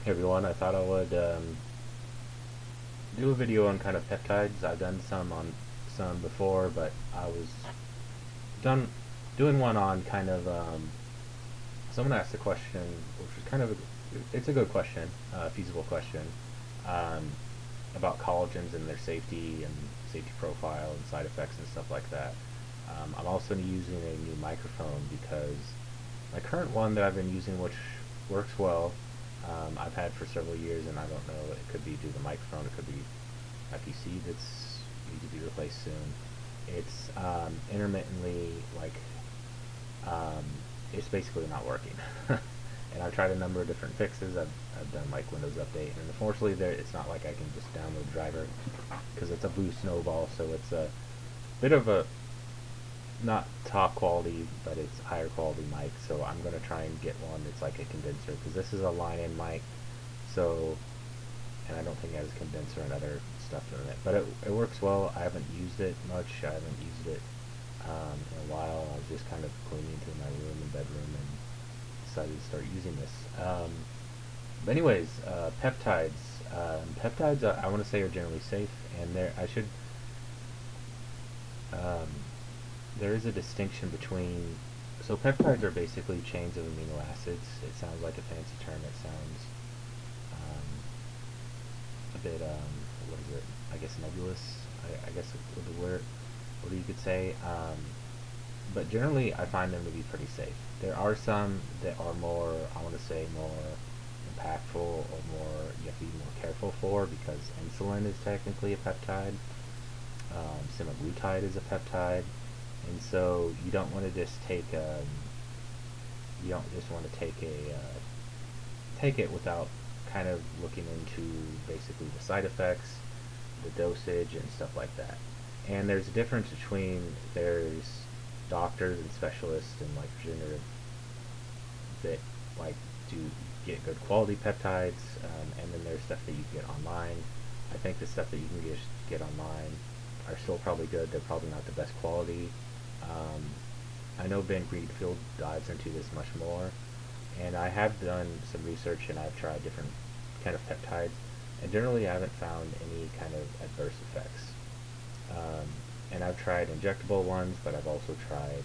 Hey everyone, I thought I would do a video on kind of peptides. I've done some before, but I was done doing one on kind of someone asked a question, which was it's a good question, feasible question, um, about collagens and their safety and safety profile and side effects and stuff like that. I'm also using a new microphone because my current one that I've been using, which works well, I've had for several years, and I don't know. It could be due to the microphone. It could be my PC that's need to be replaced soon. It's intermittently um, it's basically not working. And I've tried a number of different fixes. I've done like Windows Update, and unfortunately, it's not like I can just download the driver because it's a Blue Snowball, so it's a bit of a not top quality, but it's higher quality mic. So I'm gonna try and get one that's like a condenser because this is a line-in mic. So, and I don't think it has a condenser and other stuff in it, but it works well. I haven't used it much. I haven't used it in a while. I was just kind of cleaning through my room and bedroom and decided to start using this. But anyways, peptides. Peptides, I want to say, are generally safe, and um, there is a distinction between. So peptides are basically chains of amino acids. It sounds like a fancy term. It sounds a bit what is it? I guess nebulous. I guess with the word, what you could say. But generally, I find them to be pretty safe. There are some that are more, I want to say, more impactful or more you have to be more careful for because insulin is technically a peptide. Semaglutide is a peptide, and so you don't want to just take you don't just want to take it without kind of looking into basically the side effects, the dosage, and stuff like that. And there's a difference between there's doctors and specialists and like regenerative that like do get good quality peptides, and then there's stuff that you get online. I think the stuff that you can get online are still probably good. They're probably not the best quality. Um, I know Ben Greenfield dives into this much more, and I have done some research and I've tried different kind of peptides, and generally I haven't found any kind of adverse effects. And I've tried injectable ones, but I've also tried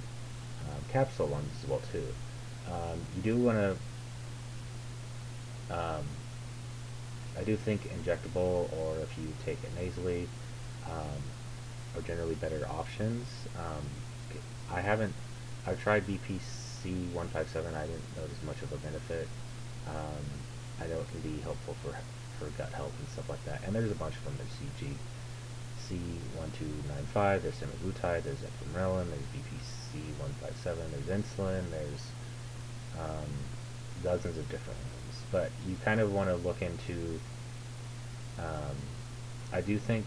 capsule ones as well too. You do want to, I do think injectable or if you take it nasally are generally better options. I haven't, I've tried BPC 157. I didn't notice much of a benefit. I know it can be helpful for gut health and stuff like that. And there's a bunch of them. There's CG1295, there's semaglutide, there's epinephrine, there's BPC 157, there's insulin, there's dozens of different ones. But you kind of want to look into, I do think,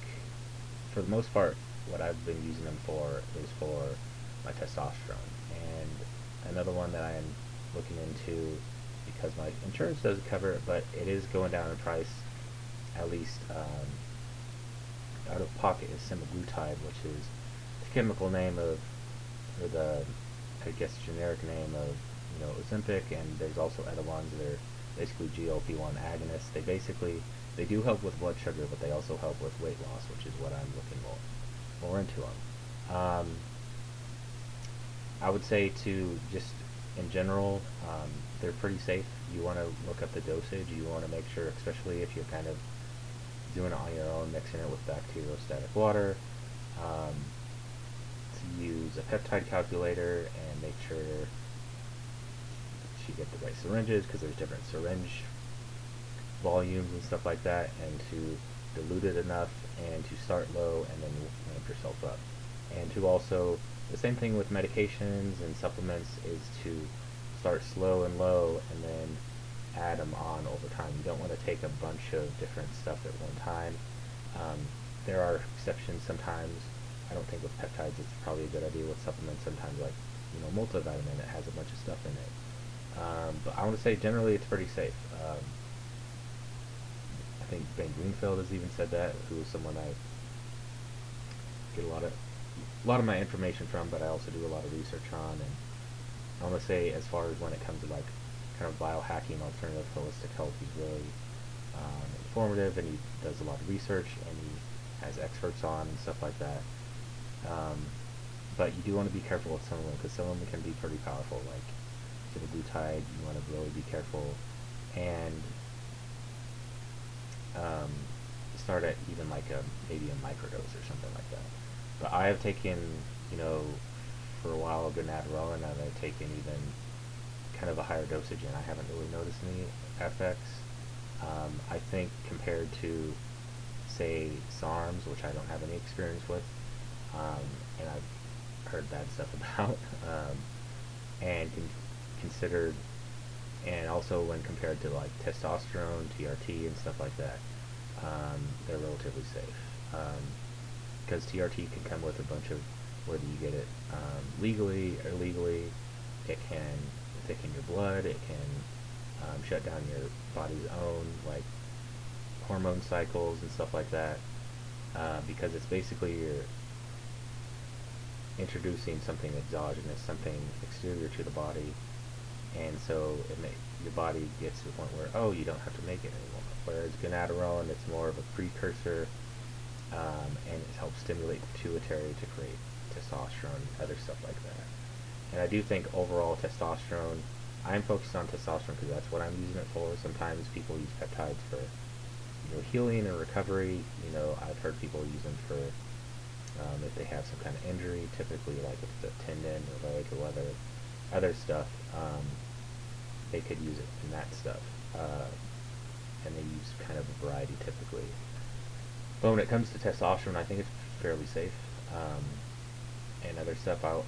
for the most part, what I've been using them for is for my testosterone. And another one that I am looking into, because my insurance doesn't cover it, but it is going down in price, at least out of pocket, is semaglutide, which is the chemical name of, or the, I guess, generic name of, Ozempic, and there's also other ones that are basically GLP-1 agonists. They do help with blood sugar, but they also help with weight loss, which is what I'm looking more into them. I would say to just in general, they're pretty safe. You want to look up the dosage. You want to make sure, especially if you're kind of doing it on your own, mixing it with bacteriostatic water, to use a peptide calculator and make sure you get the right syringes, because there's different syringe volumes and stuff like that, and to dilute it enough and to start low and then ramp yourself up. And to also, the same thing with medications and supplements, is to start slow and low and then add them on over time. You don't want to take a bunch of different stuff at one time. There are exceptions sometimes. I don't think with peptides it's probably a good idea. With supplements, sometimes like multivitamin, it has a bunch of stuff in it. But I want to say generally it's pretty safe. I think Ben Greenfield has even said that, who is someone I get a lot of my information from, but I also do a lot of research on. And I want to say, as far as when it comes to like kind of biohacking, alternative holistic health, he's really informative, and he does a lot of research, and he has experts on and stuff like that. Um, but you do want to be careful with some of them, because some of them can be pretty powerful. Like semaglutide, you want to really be careful, and um, start at even like maybe a microdose or something like that. But I have taken, you know, for a while Adderall, and I've taken even kind of a higher dosage, and I haven't really noticed any effects. I think compared to, say, SARMs, which I don't have any experience with, and I've heard bad stuff about, and considered, and also when compared to like testosterone, TRT, and stuff like that, they're relatively safe. Because TRT can come with a bunch of, whether you get it legally or illegally, it can thicken your blood, it can shut down your body's own like hormone cycles and stuff like that, because it's basically you're introducing something exogenous, something exterior to the body, and so your body gets to the point where, oh, you don't have to make it anymore. Whereas Adderall, it's more of a precursor, and it helps stimulate the pituitary to create testosterone and other stuff like that. And I do think overall testosterone, I'm focused on testosterone because that's what I'm using it for. Sometimes people use peptides for, healing or recovery. I've heard people use them for if they have some kind of injury, typically like if it's a tendon or leg or other stuff, they could use it in that stuff. And they use kind of a variety typically. But when it comes to testosterone, I think it's fairly safe. And other stuff, I'll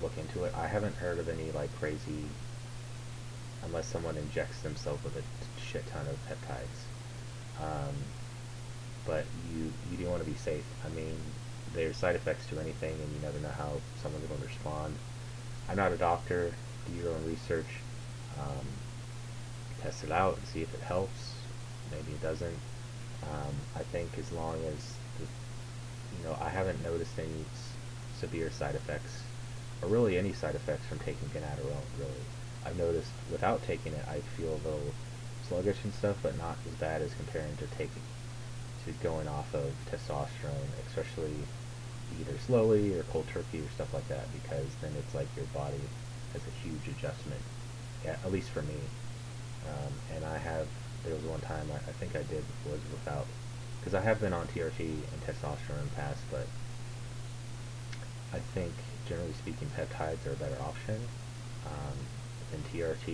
look into it. I haven't heard of any like crazy, unless someone injects themselves with a shit ton of peptides. But you do want to be safe. I mean, there's side effects to anything, and you never know how someone's going to respond. I'm not a doctor. Do your own research. Test it out and see if it helps. Maybe it doesn't. I think as long as, I haven't noticed any severe side effects, or really any side effects from taking Adderall, really. I've noticed without taking it, I feel a little sluggish and stuff, but not as bad as comparing to going off of testosterone, especially either slowly or cold turkey or stuff like that, because then it's like your body has a huge adjustment, at least for me. And there was one time I think I did was without, because I have been on TRT and testosterone in the past, but I think generally speaking peptides are a better option than TRT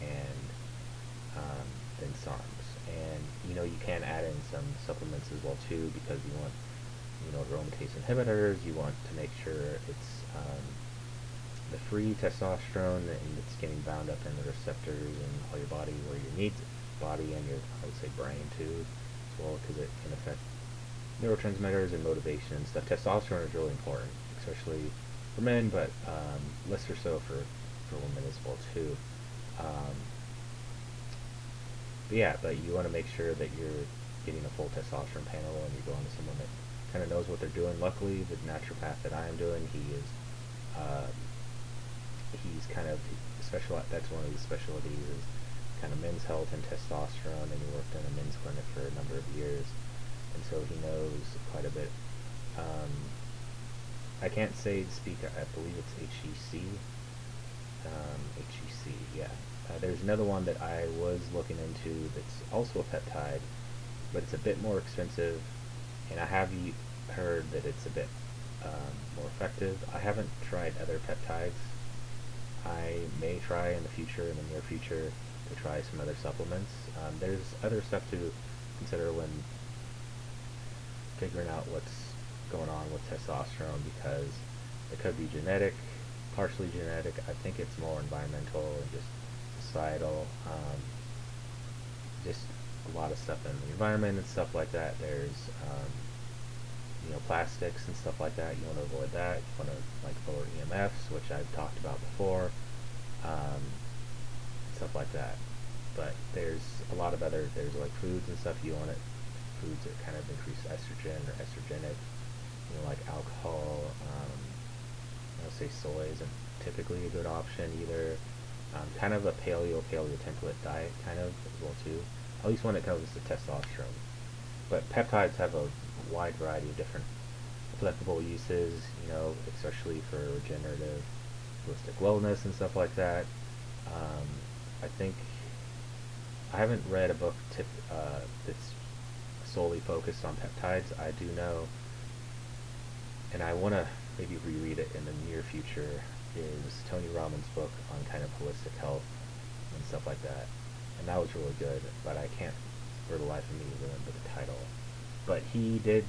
and than SARMs. And you can add in some supplements as well too, because you want aromatase inhibitors. You want to make sure it's the free testosterone, and it's getting bound up in the receptors in all your body where you need body and your, I would say, brain too, as well, because it can affect neurotransmitters and motivation and stuff. Testosterone is really important, especially for men, but less or so for women as well too. But you want to make sure that you're getting a full testosterone panel, and you're going to someone that kind of knows what they're doing. Luckily, the naturopath that I am doing, he's kind of that's one of his specialties, is kind of men's health and testosterone, and he worked in a men's clinic for a number of years, and so he knows quite a bit. I can't speak, I believe it's HEC. HEC, yeah. There's another one that I was looking into that's also a peptide, but it's a bit more expensive, and I have heard that it's a bit more effective. I haven't tried other peptides. I may try in the near future, to try some other supplements. There's other stuff to consider when figuring out what's going on with testosterone, because it could be genetic, partially genetic. I think it's more environmental and just societal. Just a lot of stuff in the environment and stuff like that. There's plastics and stuff like that. You want to avoid that. You want to lower EMFs, which I've talked about before, stuff like that. But there's a lot of there's like foods and stuff. You want foods that kind of increase estrogen or estrogenic, like alcohol. I'll say soy isn't typically a good option either. Kind of a paleo template diet kind of as well too. at least when it comes to testosterone. But peptides have a wide variety of different applicable uses, especially for regenerative, holistic wellness and stuff like that. Um, I think I haven't read a book that's solely focused on peptides. I do know, and I want to maybe reread it in the near future, is Tony Robbins' book on kind of holistic health and stuff like that. And that was really good, but I can't for the life of me remember the title. But he did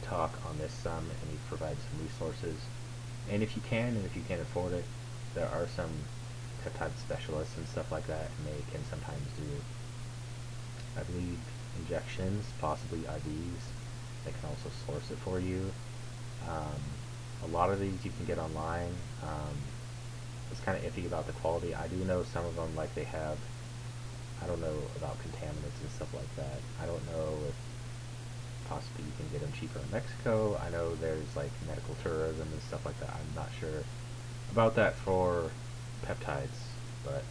talk on this some, and he provides some resources. And if you can, and if you can afford it, there are some peptide specialists and stuff like that, and they can sometimes do, I believe, injections, possibly IVs. They can also source it for you. A lot of these you can get online. It's kind of iffy about the quality. I do know some of them, like they have, I don't know about contaminants and stuff like that. I don't know if possibly you can get them cheaper in Mexico. I know there's like medical tourism and stuff like that. I'm not sure about that for peptides, but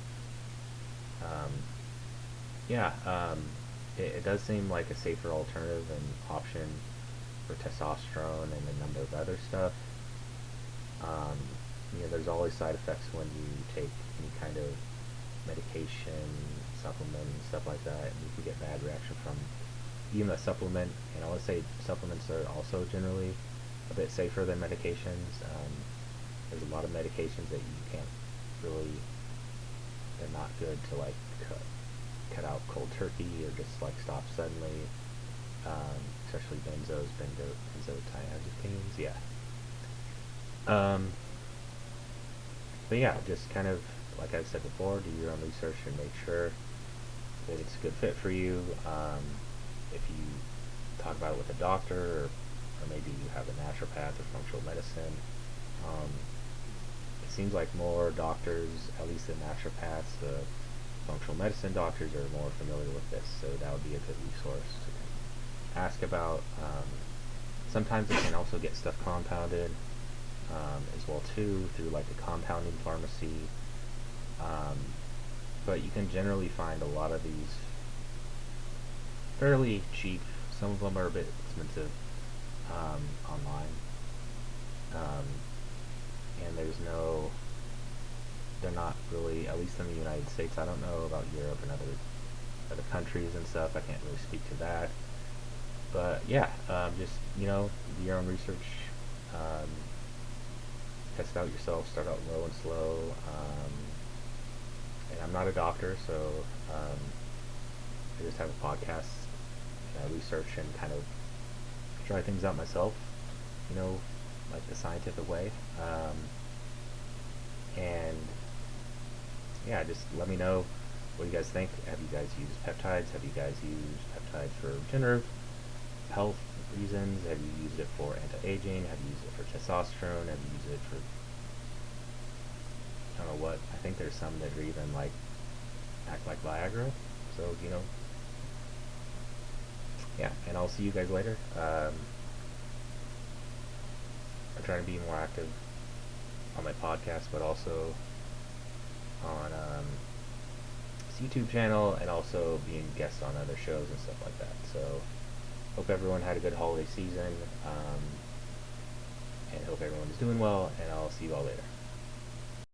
yeah, it does seem like a safer alternative and option for testosterone and a number of other stuff. Um, there's always side effects when you take any kind of medication, supplement, and stuff like that, and you can get bad reaction from even a supplement. And I would say supplements are also generally a bit safer than medications. There's a lot of medications that you can't really, they're not good to like cut out cold turkey or just like stop suddenly, especially benzodiazepines, yeah. But yeah, just kind of, like I've said before, do your own research and make sure that it's a good fit for you. If you talk about it with a doctor, or maybe you have a naturopath or functional medicine, it seems like more doctors, at least the naturopaths, the functional medicine doctors, are more familiar with this, so that would be a good resource to ask about. Sometimes they can also get stuff compounded as well too, through like a compounding pharmacy. But you can generally find a lot of these fairly cheap. Some of them are a bit expensive online, and they're not really, at least in the United States. I don't know about Europe and other countries and stuff. I can't really speak to that. But yeah, just do your own research. Test it out yourself. Start out low and slow. And I'm not a doctor, so I just have a podcast. And I research and kind of try things out myself, like the scientific way. And yeah, just let me know what you guys think. Have you guys used peptides? Have you guys used peptides for regenerative health reasons? Have you used it for anti-aging? Have you used it for testosterone? Have you used it for, I don't know what, I think there's some that are even like act like Viagra. So, yeah, and I'll see you guys later. I'm trying to be more active on my podcast, but also on this YouTube channel, and also being guests on other shows and stuff like that. So hope everyone had a good holiday season, and hope everyone is doing well, and I'll see you all later.